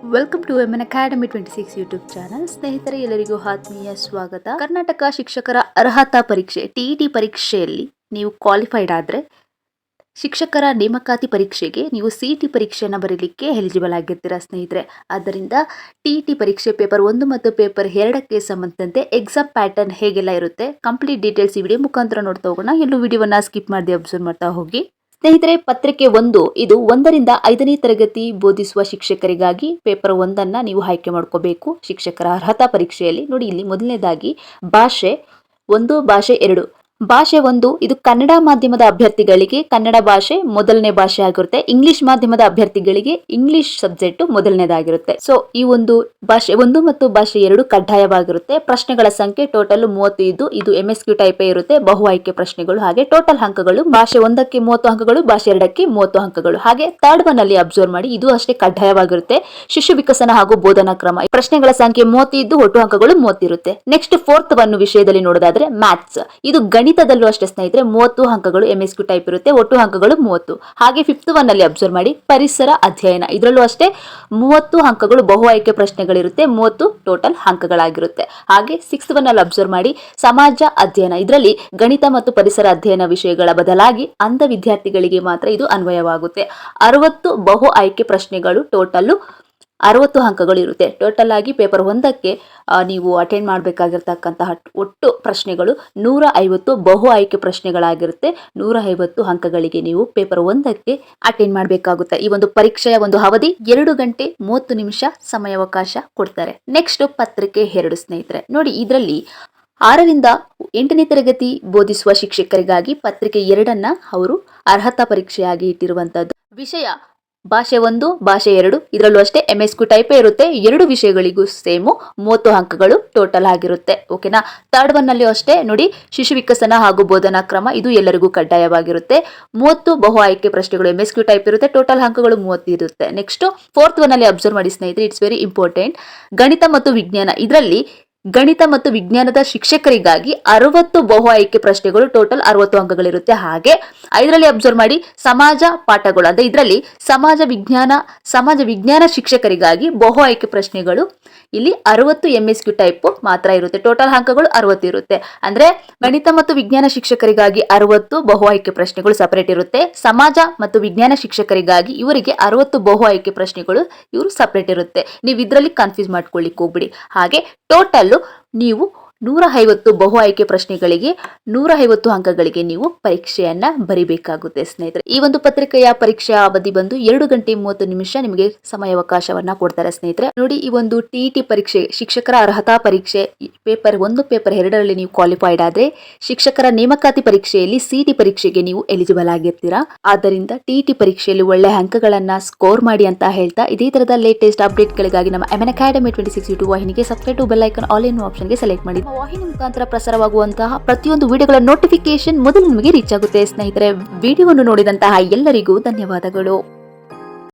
Welcome to M N academy 26 YouTube channel. ಸ್ನೇಹಿತರೆ, ಎಲ್ಲರಿಗೂ ಆತ್ಮೀಯ ಸ್ವಾಗತ. ಕರ್ನಾಟಕ ಶಿಕ್ಷಕರ ಅರ್ಹತಾ ಪರೀಕ್ಷೆ TET ಪರೀಕ್ಷೆಯಲ್ಲಿ ನೀವು ಕ್ವಾಲಿಫೈಡ್ ಆದರೆ ಶಿಕ್ಷಕರ ನೇಮಕಾತಿ ಪರೀಕ್ಷೆಗೆ ನೀವು CET ಪರೀಕ್ಷೆಯನ್ನು ಬರೀಲಿಕ್ಕೆ ಎಲಿಜಿಬಲ್ ಆಗಿರ್ತೀರಾ ಸ್ನೇಹಿತರೆ. ಆದ್ದರಿಂದ TET ಪರೀಕ್ಷೆ ಪೇಪರ್ 1 ಮತ್ತು ಪೇಪರ್ 2ಕ್ಕೆ ಸಂಬಂಧಿಸಿದಂತೆ ಎಕ್ಸಾಮ್ ಪ್ಯಾಟರ್ನ್ ಹೇಗೆಲ್ಲ ಇರುತ್ತೆ, ಕಂಪ್ಲೀಟ್ ಡೀಟೇಲ್ಸ್ ಈ ವಿಡಿಯೋ ಮುಖಾಂತರ ನೋಡ್ತಾ ಹೋಗೋಣ. ಎಲ್ಲೂ ವಿಡಿಯೋವನ್ನು ಸ್ಕಿಪ್ ಮಾಡದೆ ಅಬ್ಸರ್ವ್ ಮಾಡ್ತಾ ಹೋಗಿ. ಸ್ನೇಹಿತರೆ, ಪತ್ರಿಕೆ 1 ಇದು 1ರಿಂದ 5ನೇ ತರಗತಿ ಬೋಧಿಸುವ ಶಿಕ್ಷಕರಿಗಾಗಿ ಪೇಪರ್ 1 ನೀವು ಆಯ್ಕೆ ಮಾಡ್ಕೋಬೇಕು ಶಿಕ್ಷಕರ ಅರ್ಹತಾ ಪರೀಕ್ಷೆಯಲ್ಲಿ. ನೋಡಿ, ಇಲ್ಲಿ ಮೊದಲನೇದಾಗಿ ಭಾಷೆ 1, ಭಾಷೆ 2. ಭಾಷೆ 1 ಇದು ಕನ್ನಡ ಮಾಧ್ಯಮದ ಅಭ್ಯರ್ಥಿಗಳಿಗೆ ಕನ್ನಡ ಭಾಷೆ ಮೊದಲನೇ ಭಾಷೆ ಆಗಿರುತ್ತೆ. ಇಂಗ್ಲಿಷ್ ಮಾಧ್ಯಮದ ಅಭ್ಯರ್ಥಿಗಳಿಗೆ ಇಂಗ್ಲಿಷ್ ಸಬ್ಜೆಕ್ಟ್ ಮೊದಲನೇದಾಗಿರುತ್ತೆ. ಸೊ ಈ ಒಂದು ಭಾಷೆ 1 ಮತ್ತು ಭಾಷೆ 2 ಕಡ್ಡಾಯವಾಗಿರುತ್ತೆ. ಪ್ರಶ್ನೆಗಳ ಸಂಖ್ಯೆ ಟೋಟಲ್ 30 ಇದ್ದು ಇದು MSQ ಟೈಪೇ ಇರುತ್ತೆ. ಬಹು ಆಯ್ಕೆ ಪ್ರಶ್ನೆಗಳು. ಹಾಗೆ ಟೋಟಲ್ ಅಂಕಗಳು ಭಾಷೆ 1ಕ್ಕೆ 30 ಅಂಕಗಳು, ಭಾಷೆ 2ಕ್ಕೆ 30 ಅಂಕಗಳು. ಹಾಗೆ ಥರ್ಡ್ ಒನ್ ಅಲ್ಲಿ ಅಬ್ಸರ್ವ್ ಮಾಡಿ, ಇದು ಅಷ್ಟೇ ಕಡ್ಡಾಯವಾಗಿರುತ್ತೆ. ಶಿಶು ವಿಕಸನ ಹಾಗೂ ಬೋಧನಾ ಕ್ರಮ. ಪ್ರಶ್ನೆಗಳ ಸಂಖ್ಯೆ 30 ಇದ್ದು ಒಟ್ಟು ಅಂಕಗಳು 30 ಇರುತ್ತೆ. ನೆಕ್ಸ್ಟ್ ಫೋರ್ತ್ ಒನ್ ವಿಷಯದಲ್ಲಿ ನೋಡೋದಾದ್ರೆ ಮ್ಯಾಥ್ಸ್. ಇದು ಗಣಿತದಲ್ಲೂ ಅಷ್ಟೇ ಸ್ನೇಹಿತರೆ, 30 ಅಂಕಗಳು MSQ ಟೈಪ್ ಇರುತ್ತೆ. ಒಟ್ಟು ಅಂಕಗಳು 30. ಹಾಗೆ ಫಿಫ್ತ್ ಒನ್ ಅಲ್ಲಿ ಅಬ್ಸರ್ವ್ ಮಾಡಿ, ಪರಿಸರ ಅಧ್ಯಯನ. ಇದರಲ್ಲೂ ಅಷ್ಟೇ 30 ಅಂಕಗಳು ಬಹು ಆಯ್ಕೆ ಪ್ರಶ್ನೆಗಳಿರುತ್ತೆ. 30 ಟೋಟಲ್ ಅಂಕಗಳಾಗಿರುತ್ತೆ. ಹಾಗೆ ಸಿಕ್ಸ್ತ್ ಒನ್ ಅಲ್ಲಿ ಅಬ್ಸರ್ವ್ ಮಾಡಿ, ಸಮಾಜ ಅಧ್ಯಯನ. ಇದರಲ್ಲಿ ಗಣಿತ ಮತ್ತು ಪರಿಸರ ಅಧ್ಯಯನ ವಿಷಯಗಳ ಬದಲಾಗಿ ಅಂಧ ವಿದ್ಯಾರ್ಥಿಗಳಿಗೆ ಮಾತ್ರ ಇದು ಅನ್ವಯವಾಗುತ್ತೆ. 60 ಬಹು ಆಯ್ಕೆ ಪ್ರಶ್ನೆಗಳು, ಟೋಟಲ್ 60 ಅಂಕಗಳು ಇರುತ್ತೆ. ಟೋಟಲ್ ಆಗಿ ಪೇಪರ್ 1ಕ್ಕೆ ನೀವು ಅಟೆಂಡ್ ಮಾಡಬೇಕಾಗಿರ್ತಕ್ಕಂತಹ ಒಟ್ಟು ಪ್ರಶ್ನೆಗಳು 150 ಬಹು ಆಯ್ಕೆ ಪ್ರಶ್ನೆಗಳಾಗಿರುತ್ತೆ. 150 ಅಂಕಗಳಿಗೆ ನೀವು ಪೇಪರ್ 1ಕ್ಕೆ ಅಟೆಂಡ್ ಮಾಡಬೇಕಾಗುತ್ತೆ. ಈ ಒಂದು ಪರೀಕ್ಷೆಯ ಒಂದು ಅವಧಿ 2 ಗಂಟೆ 30 ನಿಮಿಷ ಸಮಯಾವಕಾಶ ಕೊಡ್ತಾರೆ. ನೆಕ್ಸ್ಟ್ ಪತ್ರಿಕೆ 2 ಸ್ನೇಹಿತರೆ. ನೋಡಿ, ಇದರಲ್ಲಿ 6ರಿಂದ 8ನೇ ತರಗತಿ ಬೋಧಿಸುವ ಶಿಕ್ಷಕರಿಗಾಗಿ ಪತ್ರಿಕೆ 2 ಅವರು ಅರ್ಹತಾ ಪರೀಕ್ಷೆಯಾಗಿ ಇಟ್ಟಿರುವಂತದ್ದು. ವಿಷಯ ಭಾಷೆ 1, ಭಾಷೆ 2. ಇದರಲ್ಲೂ ಅಷ್ಟೇ MSQ ಟೈಪೇ ಇರುತ್ತೆ. 2 ವಿಷಯಗಳಿಗೂ ಸೇಮು 30 ಅಂಕಗಳು ಟೋಟಲ್ ಆಗಿರುತ್ತೆ. ಓಕೆನಾ. ಥರ್ಡ್ ಒನ್ ಅಲ್ಲಿ ಅಷ್ಟೇ ನೋಡಿ, ಶಿಶು ವಿಕಸನ ಹಾಗೂ ಬೋಧನಾ ಕ್ರಮ. ಇದು ಎಲ್ಲರಿಗೂ ಕಡ್ಡಾಯವಾಗಿರುತ್ತೆ. 30 ಬಹು ಆಯ್ಕೆ ಪ್ರಶ್ನೆಗಳು MSQ ಟೈಪ್ ಇರುತ್ತೆ. ಟೋಟಲ್ ಅಂಕಗಳು 30 ಇರುತ್ತೆ. ನೆಕ್ಸ್ಟ್ ಫೋರ್ತ್ ಒನ್ ಅಲ್ಲಿ ಅಬ್ಸರ್ವ್ ಮಾಡಿ ಸ್ನೇಹಿತರೆ, ಇಟ್ಸ್ ವೆರಿ ಇಂಪಾರ್ಟೆಂಟ್. ಗಣಿತ ಮತ್ತು ವಿಜ್ಞಾನ. ಇದರಲ್ಲಿ ಗಣಿತ ಮತ್ತು ವಿಜ್ಞಾನದ ಶಿಕ್ಷಕರಿಗಾಗಿ 60 ಬಹು ಆಯ್ಕೆ ಪ್ರಶ್ನೆಗಳು, ಟೋಟಲ್ 60 ಅಂಕಗಳಿರುತ್ತೆ. ಹಾಗೆ 5ರಲ್ಲಿ ಅಬ್ಸರ್ವ್ ಮಾಡಿ, ಸಮಾಜ ಪಾಠಗಳು. ಅಂದ್ರೆ ಇದರಲ್ಲಿ ಸಮಾಜ ವಿಜ್ಞಾನ ಶಿಕ್ಷಕರಿಗಾಗಿ ಬಹು ಆಯ್ಕೆ ಪ್ರಶ್ನೆಗಳು. ಇಲ್ಲಿ 60 MSQ ಟೈಪ್ ಮಾತ್ರ ಇರುತ್ತೆ. ಟೋಟಲ್ ಅಂಕಗಳು 60 ಇರುತ್ತೆ. ಅಂದ್ರೆ ಗಣಿತ ಮತ್ತು ವಿಜ್ಞಾನ ಶಿಕ್ಷಕರಿಗಾಗಿ 60 ಬಹು ಆಯ್ಕೆ ಪ್ರಶ್ನೆಗಳು ಸಪರೇಟ್ ಇರುತ್ತೆ. ಸಮಾಜ ಮತ್ತು ವಿಜ್ಞಾನ ಶಿಕ್ಷಕರಿಗಾಗಿ ಇವರಿಗೆ 60 ಬಹು ಆಯ್ಕೆ ಪ್ರಶ್ನೆಗಳು ಇವರು ಸಪರೇಟ್ ಇರುತ್ತೆ. ನೀವು ಇದರಲ್ಲಿ ಕನ್ಫ್ಯೂಸ್ ಮಾಡ್ಕೊಳ್ಳಿಕ್ಕೆ ಹೋಗ್ಬಿಡಿ. ಹಾಗೆ ಟೋಟಲ್ ನೀವು 150 ಬಹು ಆಯ್ಕೆ ಪ್ರಶ್ನೆಗಳಿಗೆ 150 ಅಂಕಗಳಿಗೆ ನೀವು ಪರೀಕ್ಷೆಯನ್ನ ಬರಿಬೇಕಾಗುತ್ತೆ ಸ್ನೇಹಿತರೆ. ಈ ಒಂದು ಪತ್ರಿಕೆಯ ಪರೀಕ್ಷಾ ಅವಧಿ ಬಂದು 2 ಗಂಟೆ 30 ನಿಮಿಷ ನಿಮಗೆ ಸಮಯಾವಕಾಶವನ್ನ ಕೊಡ್ತಾರೆ ಸ್ನೇಹಿತರೆ. ನೋಡಿ, ಈ ಒಂದು TET ಪರೀಕ್ಷೆ ಶಿಕ್ಷಕರ ಅರ್ಹತಾ ಪರೀಕ್ಷೆ ಪೇಪರ್ 1, ಪೇಪರ್ 2ರಲ್ಲಿ ನೀವು ಕ್ವಾಲಿಫೈಡ್ ಆದ್ರೆ ಶಿಕ್ಷಕರ ನೇಮಕಾತಿ ಪರೀಕ್ಷೆಯಲ್ಲಿ CET ಪರೀಕ್ಷೆಗೆ ನೀವು ಎಲಿಜಿಬಲ್ ಆಗಿರ್ತೀರಾ. ಆದ್ದರಿಂದ TET ಪರೀಕ್ಷೆಯಲ್ಲಿ ಒಳ್ಳೆ ಅಂಕಗಳನ್ನ ಸ್ಕೋರ್ ಮಾಡಿ ಅಂತ ಹೇಳ್ತಾ, ಇದೇ ತರದ ಲೇಟೆಸ್ಟ್ ಅಪ್ಡೇಟ್ಗಳಿಗಾಗಿ ನಮ್ಮ MN Academy 26 ಯೂಟ್ಯೂಬ್ ವಾಹಿನಿಗೆ subscribe to bell icon all in ಆಪ್ಷನ್ಗೆ ಸೆಲೆಕ್ಟ್ ಮಾಡಿ. ವಾಹಿನಿ ಮುಖಾಂತರ ಪ್ರಸಾರವಾಗುವಂತಹ ಪ್ರತಿಯೊಂದು ವಿಡಿಯೋಗಳ ನೋಟಿಫಿಕೇಶನ್ ಮೊದಲು ನಿಮಗೆ ರೀಚ್ ಆಗುತ್ತೆ ಸ್ನೇಹಿತರೆ. ವಿಡಿಯೋವನ್ನು ನೋಡಿದಂತಹ ಎಲ್ಲರಿಗೂ ಧನ್ಯವಾದಗಳು.